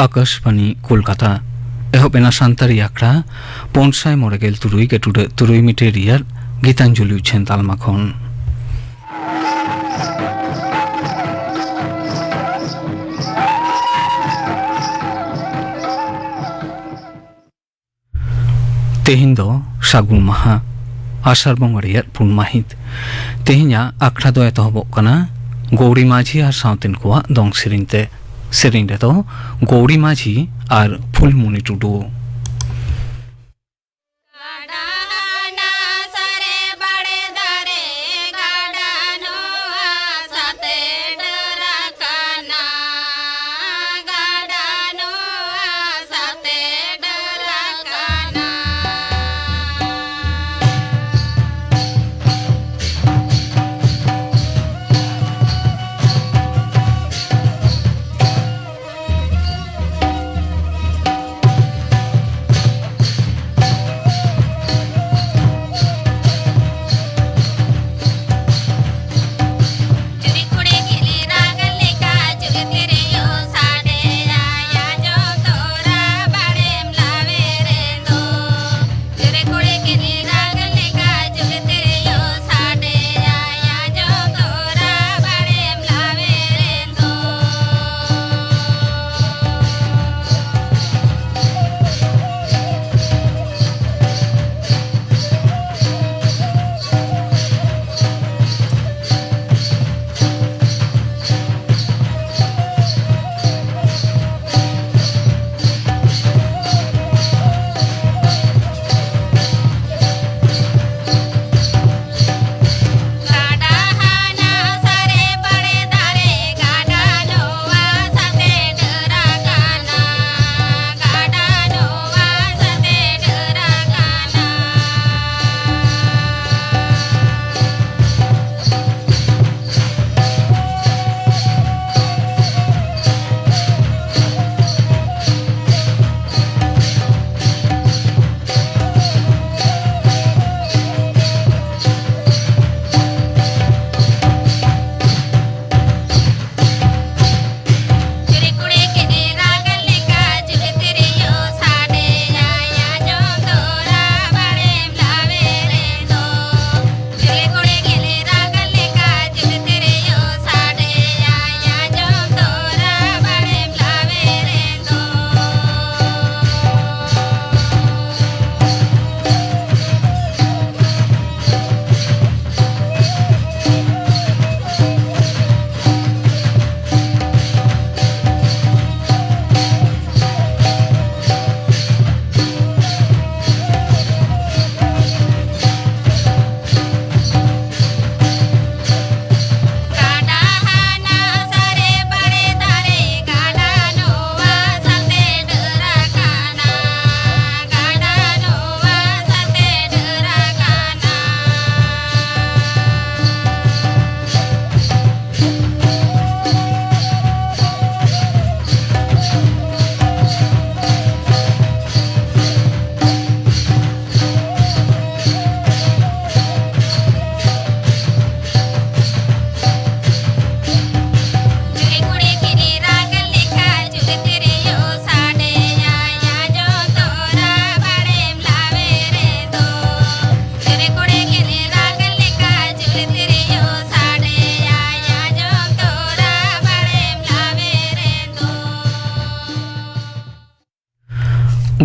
आकाशवाणी कोलकाता एहबेना सान्तारी आखड़ा पनसाय मरेगेल तुरुई गेटुडे तुरुई मिटे रियार गीतांजलि उछेन तालमाखन तेहिन दो सागुन माहा आषाढ़ बंगा रियार पुन माहित तेहिना आखड़ा दो एतहबोग काना गौरी माझी आर सावतेन कोआ दंग सेरिंते सेरिंग रे तो गौरी माझी आर फुलमुनि टुडू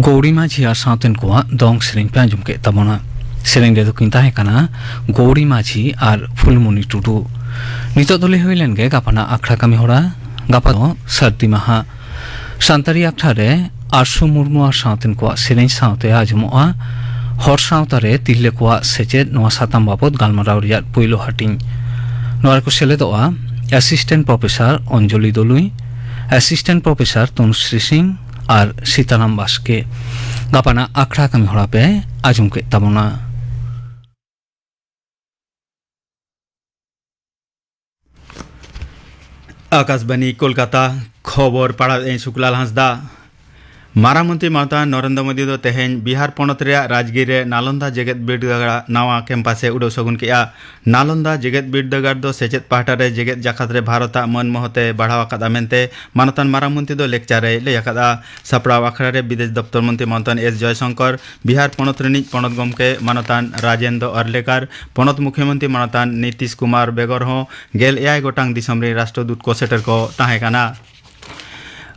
गौरी माझी आर सावतेन कोआ दंग सेरिंग पे आंजम के तबोना सेरिंग रे दो किन ताहे काना गौरी माझी आर फुलमुनि टुडू नितो दोले होइलेन गे गापाना आखड़ा कामी होड़ा गापा दो सर्दी माहा सान्तारी आखड़ा रे आरसु मुर्मु आर सावतेन कोआ सेरिंग सावते आजमोआ हर सावता रे तिल्ले कोआ सेचेद नोआ साताम बाबद गालमाराव रियार पुइलो हाटिंग नोआर को सेलेदोआ assistant professor Anjali Dalui assistant professor Tanushree Singh और सीताराम बास्के गापाना आखड़ा कामी होड़ा पे आजम के तबोना आकाशवाणी कोलकाता खबर पाड़ा शुक्लाल हांसदा मारामंत्री ममता नरेंद्र मोदी दो तेहें बिहार पनत राजगीर रे नालंदा जेगेत बिरदागार नवा कैंपासे उड़ो सगुन के नालंदा जेगेत बिरदागार दो सेचेत पाहटा रे जेगेत जाकात रे भारत मन महते बढ़ावा मेनते मानतान मारामंत्री दो लेक्चार लय सापड़ाव आखड़ा रे विदेश दफ्तर मंत्री मानतान एस जयशंकर बिहार पनत रिनिज पनत गमके मानतान राजेंद्र अर्लेकर पनत मुख्यमंत्री मानतान नीतीश कुमार बेगर हो गेल एआई गोटांग दिसम रे राष्ट्रदूत को सेटर को ताहेकाना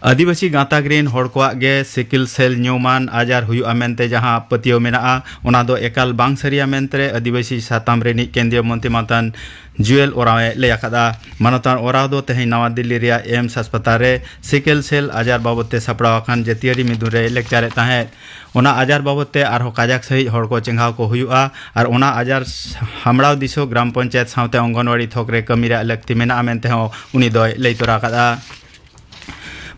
आदिवासी गाताग्रीन हड़कोआ गे सिकिल सेल न्यूमान आजार हुआ मेनते जहां पतियो मेना ओना दो एकाल बांग सरिया मेनते आदिवासी साताम रेनी केंद्रीय मंत्री मानतान जुएल ओरावे लैयाकादा मानतान ओराव दो तेहें नवा दिल्ली रे एम्स अस्पताल रे सिकिल सेल आजार बाबते सापड़ावाखान जतियारी मिदुन रे लेक्चारे ताहे ओना आजार बाबते आरहो काजाक सही हड़को चेंगाव को हुआ और ओना आजार हामड़ाव दिसो ग्राम पंचायत सावते अंगनवाड़ी थोक रे कमी रे लक्ति मेना मेनते हो उनी दो लई तोराकादा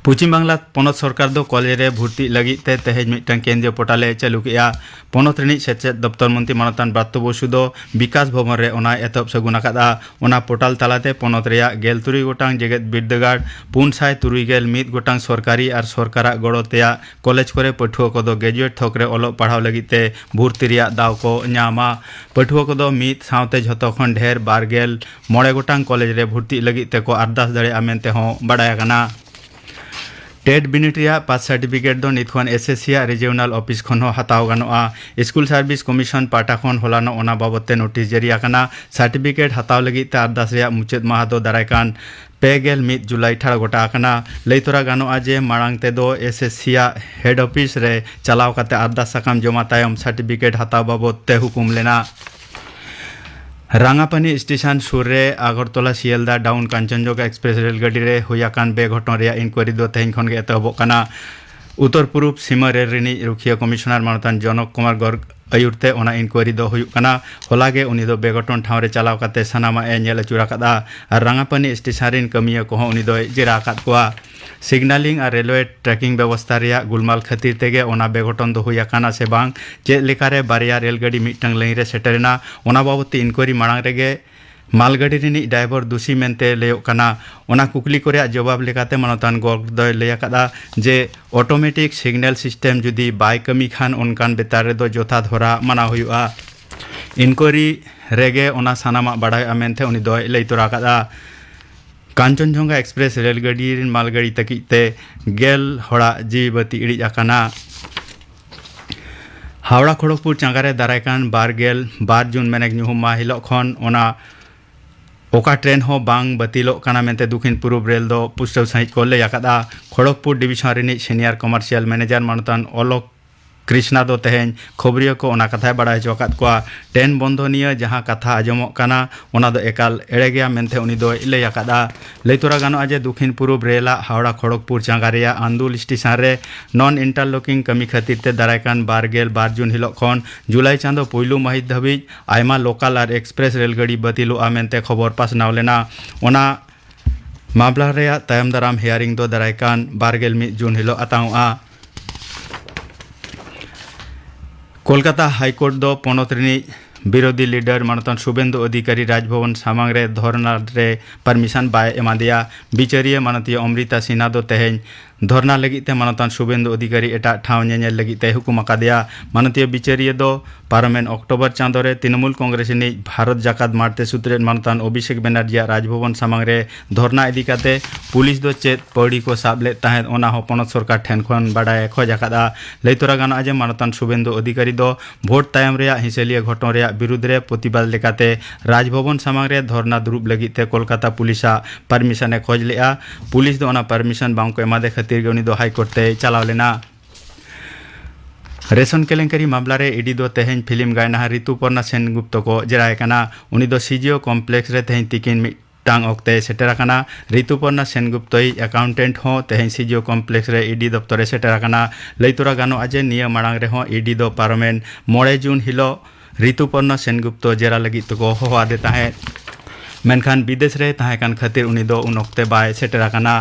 पश्चिम बांगला पनत सरकार दो कॉलेज रे भर्ती लगिते तेहेज मिटन केंद्रीय पोर्टाले चालू किया पनत रिनिज सेचेत दफ्तर मंत्री मानतान ब्रात्य बसु दो विकास भवन रे ओना एतब सगुन आकादा ओना पोर्टाल तालाते पनत रेया 13 गोटांग जेगेत बिरदागार 471 गोटांग सरकारी और सरकारा गड़ो तेया कॉलेज करे पठुआ को दो ग्रेजुएट थोक रे ओलो पढ़ाव लगिते भर्ती रेया दाव को न्यामा पठुआ को दो मित सावते झतो खन ढेर 29 गोटांग कॉलेज रे भर्ती लगिते को अरदास दड़े आमेनते हो बड़ाया कना टेट बिनिट पास सर्टिफिकेट दो निथुआन एसएससी रिजियोनल ऑफिस खन हताव गानोआ स्कूल सर्विस कमिशन पाटा खन होलानो ओना बाबते नोटिस जारी आकाना सर्टिफिकेट हताव लगिते अरदास रे मुचाद माहा दो दारायकान 1 जुलाई ठाड़ गोटा आकाना लैतरा गानोआ जे मांग ते दो एसएससी हेड ऑफिस रे चलाव काते अरदास साकाम जमा तायम सर्टिफिकेट हताव बाबते हुकुम लेना रांगापानी स्टेशन सुर रे आगरतला सियालदा डाउन कांचनजंगा एक्सप्रेस रेलगाड़ी रे हुयाकान बेघटन रे इनक्वारी दो तेहें खन गे एतहबोग काना उत्तर पूर्व सीमा रेल रिनिज रुखिया कमिशनर मानतान जनक कुमार गर्ग आयुरते ओना इनक्वारी दो हुयुग काना होलागे उनी दो बेघटन ठाव रे चलाव काते सानामा ए नेल अचुरा कादा और रांगापानी स्टेशन रिन कमिया को उनी दो जेरा काद कोआ सिग्नालिंग और रेलवे ट्रैकिंग व्यवस्था रे गुलमाल खातिर तेगे ओना बेघटन दो हुयाकाना से बांग चेद लेकारे बारिया रेलगाड़ी मिटंग लाइन रे सेटरना ओना बाबते इनक्वारी मांग रेगे मालगाड़ी रिनी ड्राइवर दोषी मेनते लयोग काना ओना कुकली को जवाब लेकाते मानतान गर्ग दो लैयाकादा जे ऑटोमेटिक सिग्नल सिस्टम जुदी बाय कमी खान उनकान बेतार रे दो जोथा धरा माना हुआ इनक्वारी रेगे ओना सानामा बाड़ाय मेनते उनी दो लई तोराकादा कांचनजंगा एक्सप्रेस रेलगाड़ी मालगाड़ी तकीते गेल हड़ा जीवी बती इड़िज आकाना हावड़ा खड़गपुर चांगारे दारायकान 2 जून मेनेक ᱧᱩᱦᱩᱢ मा हिलो खन ओना ओका ट्रेन हो बांग बतिलो काना मेनते दक्षिण पूर्व रेल दो पुष्टव सहित को लय आकादा खड़गपुर डिविजन रिनिज सीनियर कमर्शियल मैनेजर मानतान ओलोक कृष्णा दो तेहें खबरिया को ओना कथा बड़ा चौकात को ट्रेन बंधो निया जहां कथा आजमो काना ओना दो एकाल एड़े गया मेनते उनी दो लय आकादा लैतोरा गानो आजे दक्षिण पूर्व रेला हावड़ा खड़गपुर चांगारिया आंदुल स्टेशन रे नॉन इंटरलॉकिंग कमी खातिर ते दारायकान 2 जून हिलो खन जुलाई चांदो पहिलु माहित धाबिज आयमा लोकल और एक्सप्रेस रेलगाड़ी बतिलो आमेनते खबर पासनाव लेना ओना मामला रे तायम दाराम हियरिंग दो दारायकान 1 जून हिलो आताउआ कोलकाता हाईकोर्ट दो पनत रिनिज विरोधी लीडर मानतान शुभेंदु अधिकारी राजभवन सामांग रे धरना रे परमिशन बाय एमादिया बिचारिया मानतीय अमृता सिन्हा दो तेहें धरना लगिते मानतान शुभेंदु अधिकारी एटा ठाव नेल लगिते हुकुम आकादिया मानतीय बिचारिया दो पार्लियामेंट अक्टोबर चांदो रे तृणमूल कांग्रेस नि भारत जाकात मारते सूत्रे मानतान अभिषेक बनर्जी राजभवन सामांग रे धरना इदिकाते पुलिस दो चेत पौड़ी को साबले ताहें ओना हो पनत सरकार ठेन खन बाडाय खोज आकादा लैतोरा गाना आजे मानतान शुभेंदु अधिकारी दो भोट तायम रे हिसेलिया घटन रे विरुद्ध रे प्रतिबाद लेकाते राजभवन सामांग रे धरना दुरुब लगिते कोलकाता पुलिसा परमिशन खोज लेआ पुलिस दो ओना परमिशन बांग को एमादे खातिर उनी दो हाईकोर्ट ते चलाव लेना रेशन केलेंकारी मामला रे ईडी दो तेहें फिल्म गायना ऋतुपर्णा सेनगुप्त को जेराय काना उनी दो सीजीओ कॉम्प्लेक्स रे तेहें तिकिन मिटांग ओक्ते सेटेरा काना ऋतुपर्णा सेनगुप्त अकाउंटेंट हो तेहें सीजीओ कॉम्प्लेक्स रे ईडी दफ्तर सेटेरा काना लैतोरा गानो आजे निया मांग रे हो ईडी दो पार्लियामेंट 9 जून हिलो ऋतुपर्णा सेनगुप्त जेरा लगी तो होवा दे ताहें मेनखान विदेश रे ताहें कान खातिर उनी दो उन ओक्ते बाय सेटेरा काना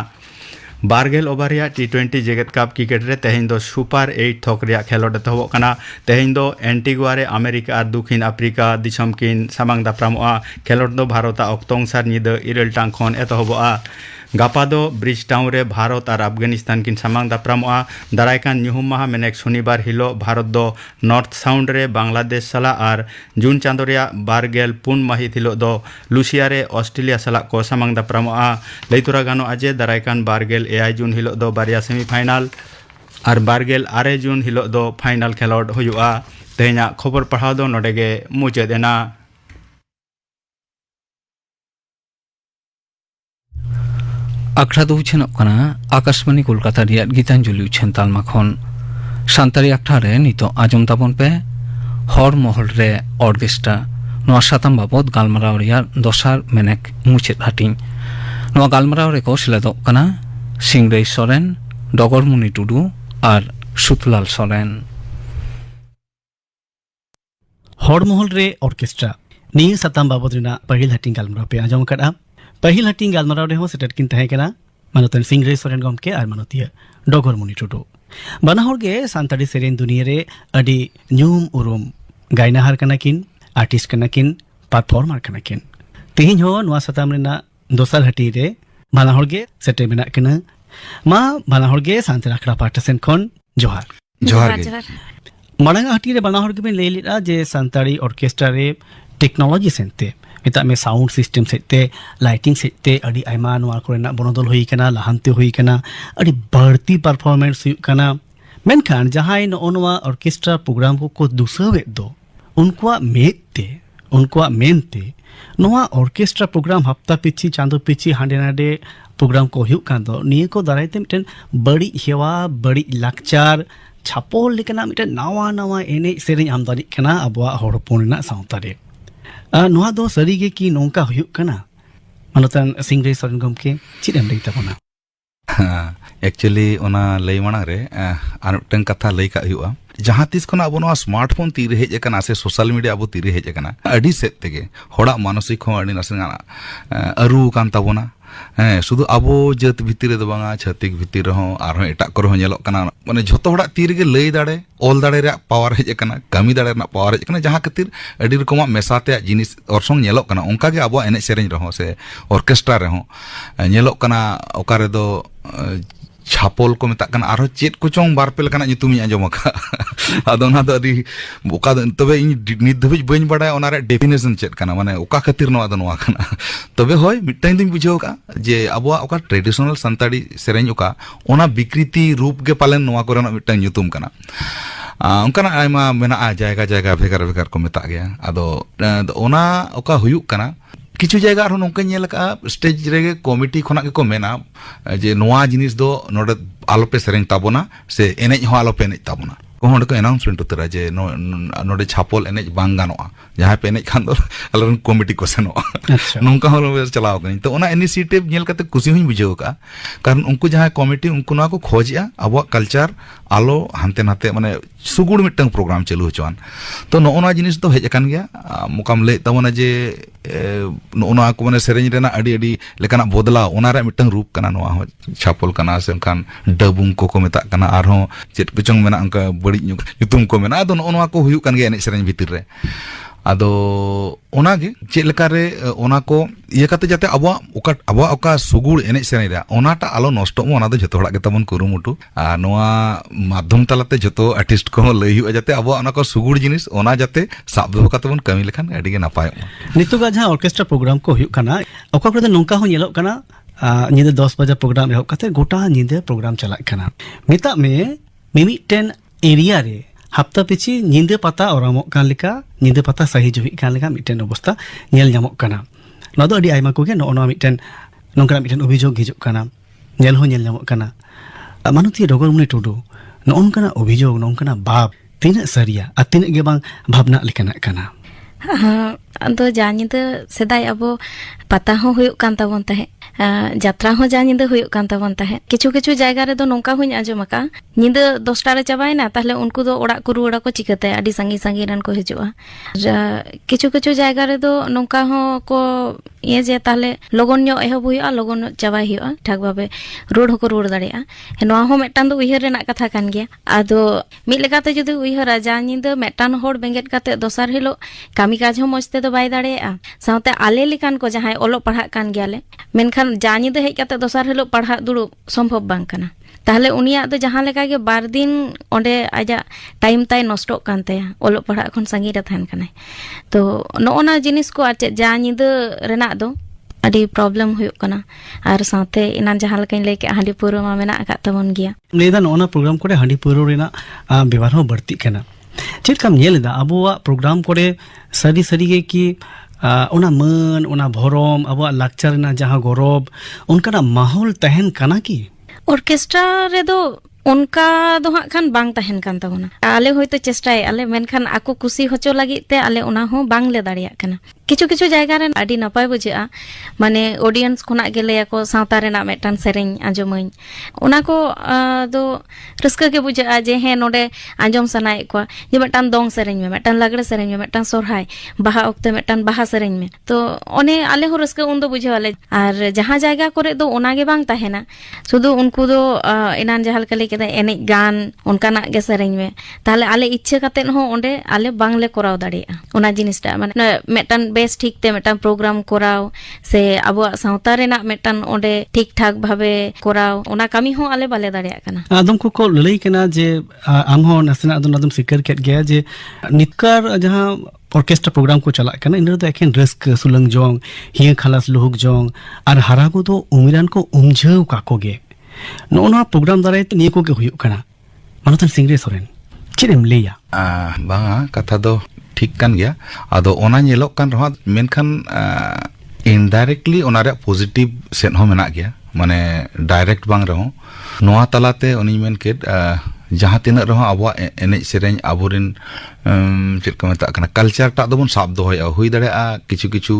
12 ओवर T20 जेगेत कप क्रिकेट रे तेहें दो सुपर 8 थोक रे खेलोड एतहबोग काना तेहें दो एंटीगुआ रे अमेरिका और दक्षिण आफ्रिका दिसम किन सामांग दाप्रामोआ खेलोड दो भारत अक्टोंसार निद 9 टांग खन एतहबोआ गापा दो ब्रिज टाउन रे भारत और अफगानिस्तान किन सामांग दाप्रामोआ दारायकान ᱧᱩᱦᱩᱢ माहा मेनेक शनिवार हिलो भारत दो नॉर्थ साउंड रे बांग्लादेश सला और जून चांदो रेया बारगेल पुन माहित हिलो दो लुसिया रे ऑस्ट्रेलिया सला को सामांग दाप्रामोआ लैतुरा गानो आजे दारायकान बारगेल एआई जून हिलो दो बारिया सेमीफाइनल और बारगेल आरे जून हिलो दो फाइनल खेलोड हुयुआ तेहना खबर पढ़ाव दो नोडेगे मुचाद एना। आखड़ा दो उछेनक कना आकाशवाणी कोलकाता रियाद गीतांजलि उछेन तालमा खन सानतारी आखड़ा रे नितो आजम ताबन पे हर महल रे ऑर्केस्ट्रा नवा साताम बाबद गालमाराव रिया दसार मेनेक मुचेद हाटिंग नवा गालमाराव रे को सिलेदो कना सिंगरेई सोरेन डगरमुनि टुडू और सुतलाल सोरेन। हर महल रे ऑर्केस्ट्रा निय साताम बाबद रिना पहिल हाटिंग गालमाराव पे आजम कड़ा पहिल हाटिंग गालमाराव रे हो सेटेट किन तहे कना मानतन सिंगरेई सोरेन गमके और मानतिया डगरमुनि टुडू बना हर गे सानताड़ी सेरेन दुनिया रे अडी न्यूम उरुम गायनाहार कना किन आर्टिस्ट कना किन परफॉर्मर कना किन तेहिन हो नवा साताम रेना दोसर हाटी रे बना हर गे सेटे मेना कना मा बना हर गे सानताड़ी आखड़ा पार्ट सेन खन जोहार जोहार माड़ांग हाटी रे बना हर गे ले लिदा जे सानताड़ी ऑर्केस्ट्रा रे टेक्नोलॉजी सेनते मिता में साउंड सिस्टम सेते लाइटिंग सेते अड़ी आयमा नवा कोरेना बनोदल हुई कना लहानते हुई कना अड़ी बढ़ती परफॉर्मेंस हुई कना मेनखान जहां नवा ऑर्केस्ट्रा प्रोग्राम को दुसवे दो उनका मेते उनका मेनते नवा ऑर्केस्ट्रा प्रोग्राम हफ्ता पिछी चांदो पिछी हांडे नाडे प्रोग्राम को हुई कान दो निये को दारायते मिटन बड़ी हेवा बड़ी लाकचार छापोल लेकना मिटन नवा नवा एने सेरें आम दाड़ी कना अबवा हड़पोना सावता रे नवा दो सरीगे की नौका हुयुक कना मानतन सिंगरेई सोरेन गमके चिद एम लई ताबोना। एक्चुअली ओना लई मांग रे आर मिटन कथा लई का हुआ जहाँ तीस खना अब नवा स्मार्टफोन तीरे हेज कना से सोशल मीडिया अब तीरे हेज कना अडी सेट तेगे होड़ा मानसिक हो अडी नासेना अरु कान ताबोना शुद्ध अब जात भितर दो बांगा छातिक भितर रहो आरो एटा को नेलोक कना माने झोतो होड़ा तीर गे लई दाड़े ऑल दाड़े रे पावर हेज कना कमी दाड़े ना पावर हेज कना जहाँ खातिर अडी रकम मेसाते जिनिस ऑर्सोंग नेलोक कना उनका गे अब एने सेरेंज रहो से ऑर्केस्ट्रा रहो नेलोक कना ओकारे दो छापोल को मेता कना आरो चेत को चोंग बारपे लकना ᱧᱩᱛᱩᱢᱤᱧ आंजम का आदो ना दो अदी ओका तबे इन नित धबिज बइन बडाय ओना रे डेफिनेशन चेत कना माने ओका खातिर नवा दो नवा कना तबे होय मिटाइन दिन बुझाव का जे अबवा ओका ट्रेडिशनल संताड़ी सेरेंज ओका ओना विकृति रूप गे पालन नवा कोरेना मिटाइन ᱧᱩᱛᱩᱢ कना उनकाना आयमा मेना जायगा जायगा भेगार भेगार को मेता गया आदो ओना ओका हुयुक कना किछु जायगा आरो नोंका नेल का स्टेज रेगे कमिटी खना के को मेना जे नोआ जिनिस दो नोडे आलोपे सेरेंज ताबोना से एनेज हो आलोपे एनेज ताबोना कोहण को अनाउंसमेंट उतरा जे नोडे छापोल एनेज बांग गानोआ जहां पे एनेज खान दो अलरन कमिटी को सेनो नोंका हो चलाव कनी तो ओना इनिशिएटिव नेल कते खुशी हुई बुझाव का कारण उनको जहां कमिटी उनको ना को खोजिया अब कल्चर आलो हानते नाते माने सुगुड़ मिटंग प्रोग्राम चालू होचवान तो नोना जिनिस तो हेज अकान गया मुकाम ले तबोना जे नोना को माने सेरेंज रेना अडी अडी लेकाना बदला ओना रे मिटंग रूप कना नोआ हो छापोल कना से खान डबुंग को मेता कना आरो चेत कुचंग मेना अंका बड़ी ᱧᱩᱛᱩᱢ को मेना आदो नोना को हुयुक कान गया एने सेरेंज भितर रे आदो ओना गे चेत लेका रे ओना को ये कते जाते अब ओका सुगुड़ एने सेरेंज रे ओनाटा आलो नष्ट ओना दो जतो हड़ा के तबन कुरुमुटु आ नोआ माध्यम तलाते जतो आर्टिस्ट को लई हुआ जाते अब ओना को सुगुड़ जिनिस ओना जाते साब दो कतबन कमी लेखान अडी गे नापाय नितुगा जहां ऑर्केस्ट्रा प्रोग्राम को हुयुक कना ओका को नौका हो नेलोक कना निदे 10 बजे प्रोग्राम एहब कते गोटा निदे प्रोग्राम चलाक कना मिता में मिमिटेन एरिया रे हफ्ता पिछी निंदे पता ओरामोक कान लेका निंदे पता सही जुही कान लेका मिटेन अवस्था नेल ᱧᱟᱢᱚᱜ कना नदो अडी आयमा कोगे नो मिटेन नोंकना मिटेन अभियोग हिजुक कना नेल हो नेल ᱧᱟᱢᱚᱜ कना मानुती डगरमुनि टुडू नोंकना अभियोग नोंकना बाप तिना सरिया आ तिना गे बांग भावना लेकना कना अदो जा निंदा सेदाय अबो पता हो हुयुक कान ताबोन ताहे जात्रा हो जा निंदा हुयुक कान ताबोन ताहे किछु किछु जायगा रे दो नोंका हुኝ आजम का निंदा 10टा रे चाबायना ताहले उनको दो ओड़ा को रुवाड़ा को चिकते आडी संगी संगी रन को हिजुआ किछु किछु जायगा रे दो नोंका हो को ये जे ताहले लगन ᱧᱚᱜ एहब हुयुआ लगन चाबाय हुयुआ ठाक भाबे रोड होको रोड दाड़िया नोआ हो मेटान दो उइहर रेना कथा कान गया आदो मिल लेकाते जदि उइहरा जा निंदा मेटान होड़ बेंगेट काते दोसार हिलो कामी काज हो मजते ᱛᱮᱫᱚ ᱵᱟᱭ ᱫᱟᱲᱮᱭᱟᱜᱼᱟ ᱥᱟᱶᱛᱮ ᱟᱞᱮ ᱞᱮᱠᱟᱱ ᱠᱚ ᱡᱟᱦᱟᱸᱭ ᱚᱞᱚᱜ ᱯᱟᱲᱦᱟᱜ ᱠᱟᱱ ᱜᱮᱭᱟᱞᱮ ᱢᱮᱱᱠᱷᱟन ᱡᱟ ᱧᱤᱫᱟᱹ ᱦᱮᱡ ᱠᱟᱛᱮ ᱫᱚᱥᱟᱨ ᱦᱤᱞᱳᱜ ᱯᱟᱲᱦᱟᱜ ᱫᱩᱲᱩᱵ ᱥᱚᱢᱵᱷᱚᱵ ᱵᱟᱝ ᱠᱟᱱᱟ ᱛᱟᱦᱞᱮ ᱩᱱᱤᱭᱟᱜ ᱫᱚ ᱡᱟᱦᱟᱸ ᱞᱮᱠᱟᱜᱮ ᱵᱟᱨ ᱫᱤᱱ ᱚᱸᱰᱮ ᱟᱡᱟᱜ ᱴᱟᱭᱤᱢ ᱛᱟᱭ ᱱᱚᱥᱴᱚᱜ ᱠᱟᱱ ᱛᱟᱭᱟ ᱚᱞᱚᱜ ᱯᱟᱲᱦᱟᱜ ᱠᱷᱚᱱ ᱥᱟᱺᱜᱤᱧ ᱨᱮ ᱛᱟᱦᱮᱱ ᱠᱟᱱᱟᱭ ᱛᱚ ᱱᱚᱜᱼᱚᱱᱟ ᱡᱤᱱᱤᱥ ᱠᱚ ᱟᱨ ᱪᱮᱫ ᱡᱟ ᱧᱤᱫᱟᱹ ᱨᱮᱱᱟᱜ ᱫᱚ ᱟᱹᱰᱤ ᱯᱨᱚᱵᱞᱮᱢ ᱦᱩᱭᱩᱜ ᱠᱟᱱᱟ ᱟᱨ ᱥᱟᱶᱛᱮ ᱮᱱᱟᱱ ᱡᱟᱦᱟᱸ ᱞᱮᱠᱟᱧ ᱞᱟᱹᱭ ᱠᱮᱜᱼᱟ ᱦᱟᱺᱰᱤ ᱯᱟᱹᱣᱨᱟᱹ ᱢᱟ ᱢᱮᱱᱟᱜ ᱟᱠᱟᱫ ᱛᱟᱵᱚᱱ ᱜᱮᱭᱟ ᱞᱟᱹᱭᱫᱟ ᱱᱚᱜᱼᱚ ᱱᱚᱣᱟ ᱯᱨᱳᱜᱨᱟᱢ ᱠᱚᱨᱮ ᱦᱟᱺᱰᱤ ᱯᱟᱹᱣᱨᱟᱹ ᱨᱮᱱᱟᱜ ᱵᱮᱵᱚᱦᱟᱨ ᱦᱚᱸ ᱵᱟᱹᱲᱛᱤᱜ ᱠᱟᱱᱟ ᱪᱮᱫ ᱞᱮᱠᱟᱢ ᱧᱮᱞ ᱮᱫᱟ ᱟᱵᱚᱣᱟᱜ ᱯᱨᱳᱜᱨᱟᱢ ᱠᱚᱨᱮ ᱥᱟᱹᱨᱤ ᱥᱟᱹᱨᱤᱜᱮ ᱠᱤ ᱚᱱᱟ ᱢᱟᱹᱱ ᱚᱱᱟ ᱵᱷᱚᱨᱚᱢ ᱟᱵᱚᱣᱟᱜ ᱞᱟᱠᱪᱟᱨ ᱨᱮᱱᱟᱜ ᱡᱟᱦᱟᱸ ᱜᱚᱨᱚᱵ ᱚᱱᱠᱟᱱᱟᱜ ᱢᱟᱦᱚᱞ ᱛᱟᱦᱮᱱ ᱠᱟᱱᱟ ᱠᱤ ᱚᱨᱠᱮᱥᱴᱨᱟ ᱨᱮᱫᱚ ᱚᱱᱠᱟ ᱫᱚ ᱦᱟᱸᱜ ᱠᱷᱟᱱ ᱵᱟᱝ ᱛᱟᱦᱮᱱ ᱠᱟᱱ ᱛᱟᱵᱚᱱᱟ ᱟᱞᱮ ᱦᱚᱭᱛᱳ ᱪᱮᱥᱴᱟᱭᱮᱫᱼᱟ ᱞᱮ ᱢᱮᱱᱠᱷᱟन ᱟᱠᱚ ᱠᱩᱥᱤ ᱦᱚᱪᱚ ᱞᱟᱹᱜᱤᱫ ᱛᱮ ᱟᱞᱮ ᱚᱱᱟ ᱦᱚᱸ ᱵᱟᱝᱞᱮ ᱫᱟᱲᱮᱭᱟᱜ ᱠᱟᱱᱟ ᱠᱤᱪᱷᱩ ᱠᱤᱪᱷᱩ ᱡᱟᱭᱜᱟ ᱨᱮ ᱟᱹᱰᱤ ᱱᱟᱯᱟᱭ ᱵᱩᱡᱷᱟᱹᱜᱼᱟ ᱢᱟᱱᱮ ᱚᱰᱤᱭᱮন্স ᱠᱷᱚᱱᱟᱜ ᱜᱮ ᱞᱟᱹᱭᱟᱠᱚ ᱥᱟᱶᱛᱟ ᱨᱮᱱᱟᱜ ᱢᱤᱫᱴᱟᱝ ᱥᱮᱨᱮᱧ ᱟᱸᱡᱚᱢᱟᱹᱧ ᱚᱱᱟ ko ᱫᱚ ᱨᱟᱹᱥᱠᱟᱹ ᱜᱮ ᱵᱩᱡᱷᱟᱹᱜᱼᱟ ᱡᱮ ᱦᱮᱸ ᱱᱚᱰᱮ ᱟᱸᱡᱚᱢ ᱥᱟᱱᱟᱭᱮᱫ ᱠᱚᱣᱟ ᱡᱮ ᱢᱤᱫᱴᱟᱝ ᱫᱚᱝ ᱥᱮᱨᱮᱧ ᱢᱮ ᱢᱤᱫᱴᱟᱝ ᱞᱟᱜᱽᱲᱮ ᱥᱮᱨᱮᱧ ᱢᱮ ᱢᱤᱫᱴᱟᱝ ᱥᱚᱨᱦᱟᱭ ᱵᱟᱦᱟ ᱚᱠᱛᱮ ᱢᱤᱫᱴᱟᱝ ᱵᱟᱦᱟ ᱥᱮᱨᱮᱧ ᱢᱮ ᱛᱚ ᱚᱱᱮ ᱟᱞᱮ ᱦᱚᱸ ᱨᱟᱹᱥᱠᱟᱹ ᱩᱱᱫᱚ ᱵᱩᱡᱷᱟᱹᱣᱟᱞᱮ ᱟᱨ ᱡᱟᱦᱟᱸ ᱡᱟᱭᱜᱟ ᱠᱚᱨᱮ ᱫᱚ ᱚᱱᱟ ᱜᱮ ᱵᱟᱝ ᱛᱟᱦᱮᱱᱟ ᱥᱩᱫᱷᱩ ᱩᱱᱠᱩ ᱫᱚ ᱮᱱᱟᱱ ᱡᱟᱦᱟᱸ ᱞᱮᱠᱟ ᱞᱟᱹᱭ ᱠᱮᱫᱟ ᱮᱱᱮᱡ ᱜᱟᱱ ᱚᱱᱠᱟᱱᱟᱜ ᱜᱮ ᱥᱮᱨᱮᱧ ᱢᱮ ᱛᱟᱦᱞᱮ ᱟᱞᱮ ᱤᱪᱪᱷᱟᱹ ᱠᱟᱛᱮᱫ ᱦᱚᱸ ᱚᱸᱰᱮ ᱟᱞᱮ ᱵᱟᱝᱞᱮ ᱠᱚᱨᱟᱣ ᱫᱟᱲᱮᱭᱟᱜᱼᱟ ᱚᱱᱟ ᱡᱤᱱᱤᱥᱴᱟ ᱢᱟᱱᱮ ᱢᱤᱫᱴᱟᱝ ᱵᱮᱥ ᱴᱷᱤᱠ ᱛᱮ ᱢᱤᱫᱴᱟᱝ ᱯᱨᱳᱜᱨᱟᱢ ᱠᱚᱨᱟᱣ ᱥᱮ ᱟᱵᱚᱣᱟᱜ ᱥᱟᱶᱛᱟ ᱨᱮᱱᱟᱜ ᱢᱤᱫᱴᱟᱝ ᱚᱸᱰᱮ ᱴᱷᱤᱠ ᱴᱷᱟᱠ ᱵᱷᱟᱵᱮ ᱠᱚᱨᱟᱣ ᱚᱱᱟ ᱠᱟᱹᱢᱤ ᱦᱚᱸ ᱟᱞᱮ ᱵᱟᱞᱮ ᱫᱟᱲᱮᱭᱟᱜ ᱠᱟᱱᱟ ᱟᱫᱚᱢ ᱠᱚ ᱞᱟᱹᱭ ᱠᱟᱱᱟ ᱡᱮ ᱟᱢᱦᱚᱸ ᱱᱟᱥᱮᱱᱟᱜ ᱟᱫᱚᱢ ᱥᱤᱠᱟᱹᱨ ᱠᱮᱫ ᱜᱮᱭᱟ ᱡᱮ ᱱᱤᱛᱠᱟᱨ ᱡᱟᱦᱟᱸ ᱚᱨᱠᱮᱥᱴᱨᱟ ᱯᱨᱳᱜᱨᱟᱢ ᱠᱚ ᱪᱟᱞᱟᱜ ᱠᱟᱱᱟ ᱤᱱᱟᱹ ᱨᱮᱫᱚ ᱮᱠᱮᱱ ᱨᱟᱹᱥᱠᱟᱹ ᱥᱩᱞᱟᱹᱝ ᱡᱚᱝ ᱦᱤᱭᱟᱹ ᱠᱷᱟᱞᱟᱥ ᱞᱩᱦᱩᱠ ᱡᱚᱝ ᱟᱨ ᱦᱟᱨᱟ ᱠᱚᱫᱚ ᱩᱢᱤᱨᱟᱱ ᱠᱚ ᱩᱢᱡᱷᱟᱹᱣ ᱠᱟᱠᱚ ᱜᱮ ᱱᱚᱜᱼᱚ ᱱᱚᱣᱟ ᱯᱨᱳᱜᱨᱟम ᱫᱟᱨᱟᱭ ᱛᱮ ᱱᱤᱭᱟᱹ ᱠᱚᱜᱮ ᱦᱩᱭᱩᱜ ᱠᱟᱱᱟ ᱢᱟᱱᱚᱛᱟᱱ ᱥᱤᱝᱨᱮ ᱥᱚᱨᱮᱱ ᱪᱮᱫ ᱮᱢ ᱞᱟᱹᱭᱟ ᱵᱟᱝᱟ ᱠᱟᱛᱷᱟ ᱫᱚ ᱴᱷᱤᱠ ᱠᱟᱱ ᱜᱮᱭᱟ ᱟᱫᱚ ᱚᱱᱟ ᱧᱮᱞᱚᱜ ᱠᱟᱱ ᱨᱮᱦᱚᱸ ᱢᱮᱱᱠᱷᱟन ইনডাইরেক্টলি ᱚᱱᱟ ᱨᱮᱭᱟᱜ ᱯᱚজিᱴᱤভ ᱥᱮᱫ ᱦᱚᱸ ᱢᱮᱱᱟᱜ ᱜᱮᱭᱟ ᱢᱟᱱᱮ ᱰᱟᱭᱨᱮक्ᱴ ᱵᱟᱝ ᱨᱮᱦᱚᱸ ᱱᱚᱣᱟ ᱛᱟᱞᱟᱛᱮ ᱩᱱᱤᱧ ᱢᱮᱱ ᱠᱮᱫ ᱡᱟᱦᱟᱸ ᱛᱤᱱᱟᱹᱜ ᱨᱮᱦᱚᱸ ᱟᱵᱚᱣᱟᱜ ᱮᱱᱮᱡ ᱥᱮᱨᱮᱧ ᱟᱵᱚᱨᱮᱱ ᱪᱮᱫ ᱠᱚ ᱢᱮᱛᱟᱜ ᱠᱟᱱᱟ ᱠᱟᱞᱪᱟᱨ ᱴᱟᱜ ᱫᱚᱵᱚᱱ ᱥᱟᱵ ᱫᱚᱦᱚᱭᱮᱜᱼᱟ ᱦᱩᱭ ᱫᱟᱲᱮᱭᱟᱜᱼᱟ ᱠᱤᱪᱷᱩ ᱠᱤᱪᱷᱩ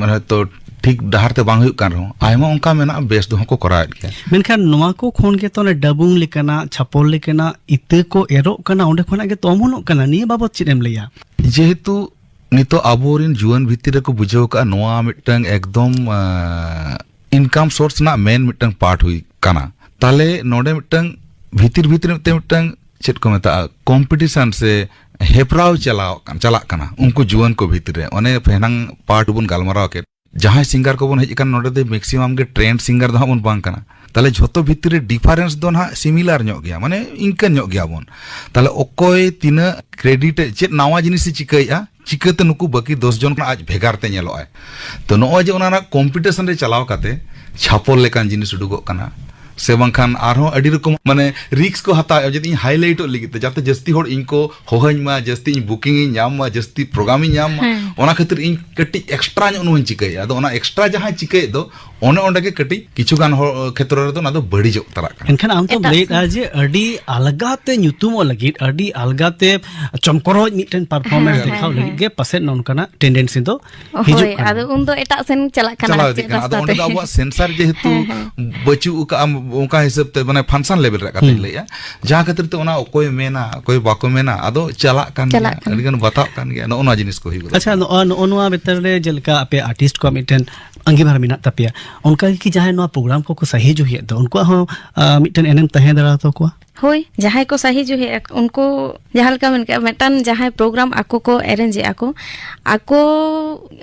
ᱢᱟᱱᱮ ᱛᱚ ᱴᱷᱤᱠ ᱰᱟᱦᱟᱨ ᱛᱮ ᱵᱟᱝ ᱦᱩᱭᱩᱜ ᱠᱟᱱ ᱨᱮᱦᱚᱸ ᱟᱭᱢᱟ ᱚᱱᱠᱟ ᱢᱮᱱᱟᱜᱼᱟ ᱵᱮᱥ ᱫᱚᱦᱚᱸ ᱠᱚ ᱠᱚᱨᱟᱣᱮᱫ ᱜᱮᱭᱟ ᱢᱮᱱᱠᱷᱟन ᱱᱚᱣᱟ ᱠᱚ ᱠᱷᱚᱱ ᱜᱮᱛᱚ ᱰᱟᱵᱩᱝ ᱞᱮᱠᱟᱱᱟᱜ ᱪᱷᱟᱯᱚᱞ ᱞᱮᱠᱟᱱᱟᱜ ᱤᱛᱟᱹ ᱠᱚ ᱮᱨᱚᱜ ᱠᱟᱱᱟ ᱚᱸᱰᱮ ᱠᱷᱚᱱᱟᱜ ᱜᱮ ᱚᱢᱚᱱᱚᱜ ᱠᱟᱱᱟ ᱱᱤᱭᱟᱹ ᱵᱟᱵᱚᱫ ᱪᱮᱫ ᱮᱢ ᱞᱟᱹᱭᱟ যেহেতু নিতো আবরিন জুয়ান ভিত্তি রেকো বুঝাও কা নোয়া মিটটাং একদম ইনকাম সোর্স না মেন মিটটাং পার্ট হুই কানা তাহলে নোডে মিটটাং ভিতির মিটটাং चेत को मेता कॉम्पिटिशन से हेपराव चलाक काना उनको जुआन को भीतर ओने फेनांग पार्ट बन गालमाराव के जहां सिंगर को बन हेज कान नोडे दे मैक्सिमम के ट्रेंड सिंगर दो बन बांग काना ताले झोतो भीतर डिफरेंस दो ना सिमिलर ᱧᱚᱜ गया माने इनकन ᱧᱚᱜ गया बन ताले ओकोय तिना क्रेडिट चेत नावा जिनिस चिकैया चिकते नुकु बाकी 10 जन आज भेगार ते ᱧᱮᱞᱚᱜ आय तो नोय जे ओना कॉम्पिटिशन रे चलाव काते छापल लेकान जिनिस उडुगो काना से बांखान आरो अडी रकम माने रिक्स को हता जदि हाईलाइट लगित जाते जस्ती होड़ इनको होहኝ मा जस्ती बुकिंग ᱧᱟᱢ मा जस्ती प्रोग्राम ᱧᱟᱢ मा ओना खातिर इन कटी एक्स्ट्रा ᱧᱚᱜ चिकैया अदो ओना एक्स्ट्रा जहां चिकै दो ओने ओंडे के कटी किछु गान क्षेत्र रे दो ना दो बड़ी जो तरा का एनखान आम तो लेदा जे अडी अलगाते ᱧᱩᱛᱩᱢᱚ लगित अडी अलगाते चमकरो मिटन परफॉर्मेंस देखाव लगित गे पसे नोनकाना टेंडेंसी दो हिजुक होय आदो उन दो एटा सेन चलाक काना आदो ओंडे दो अबो सेंसर जेहेतु बचु का उनका हिसाब ते माने फंक्शन लेवल रे काते लैया जहां खातिर ते ओना कोई मेना कोई बाको मेना आदो चलाक कान गया अडिगन बताव कान गया नो ओना जिनिस को हिगो अच्छा नो नोआ बेतर रे जेलका आपे आर्टिस्ट को मिटन अंगीभार मिना तपिया उनका की जहां नो प्रोग्राम को सही जो है दो उनको हो मिटन एनएम तहे दरा तो को होय जहां को सही जो है उनको जहां का मन के मेटन जहां प्रोग्राम आको को अरेंज आको